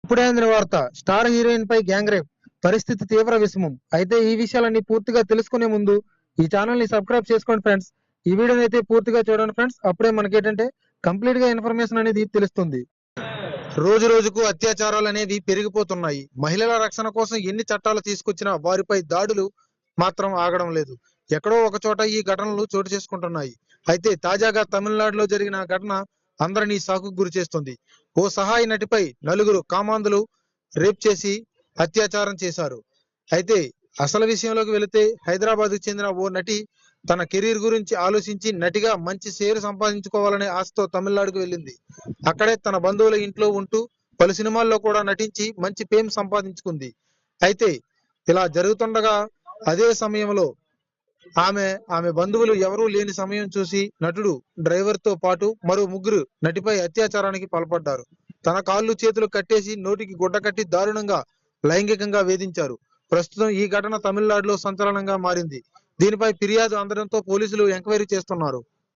ఇప్పుడే అందిన వార్త. స్టార్ హీరోయిన్ పై గ్యాంగ్ రేప్, పరిస్థితి తీవ్ర విషమం. అయితే ఈ విషయాలన్నీ పూర్తిగా తెలుసుకునే ముందు ఈ ఛానల్ ని సబ్స్క్రైబ్ చేసుకోండి ఫ్రెండ్స్. ఈ వీడియోని అయితే పూర్తిగా చూడండి ఫ్రెండ్స్. అప్పుడే మనకేంటంటే కంప్లీట్ గా ఇన్ఫర్మేషన్ అనేది తెలుస్తుంది. రోజు రోజుకు అత్యాచారాలు అనేవి పెరిగిపోతున్నాయి. మహిళల రక్షణ కోసం ఎన్ని చట్టాలు తీసుకొచ్చినా వారిపై దాడులు మాత్రం ఆగడం లేదు. ఎక్కడో ఒక చోట ఈ ఘటనలు చోటు చేసుకుంటున్నాయి. అయితే తాజాగా తమిళనాడులో జరిగిన ఘటన అందరినీ షాకుకు గురి చేస్తుంది. ఓ సహాయ నటిపై నలుగురు కామాంధులు రేప్ చేసి అత్యాచారం చేశారు. అయితే అసలు విషయంలోకి వెళితే హైదరాబాద్ కు చెందిన ఓ నటి తన కెరీర్ గురించి ఆలోచించి నటిగా మంచి షేర్ సంపాదించుకోవాలనే ఆశతో తమిళనాడుకు వెళ్ళింది. అక్కడే తన బంధువుల ఇంట్లో ఉంటూ పలు సినిమాల్లో కూడా నటించి మంచి ఫేమ్ సంపాదించుకుంది. అయితే ఇలా జరుగుతుండగా అదే సమయంలో ఆమె బంధువులు ఎవరూ లేని సమయం చూసి నటుడు డ్రైవర్ తో పాటు మరో ముగ్గురు నటిపై అత్యాచారానికి పాల్పడ్డారు. తన కాళ్ళు చేతులు కట్టేసి నోటికి గుడ్డ కట్టి దారుణంగా లైంగికంగా వేధించారు. ప్రస్తుతం ఈ ఘటన తమిళనాడులో సంచలనంగా మారింది. దీనిపై ఫిర్యాదు అందడంతో పోలీసులు ఎంక్వైరీ చేస్తున్నారు.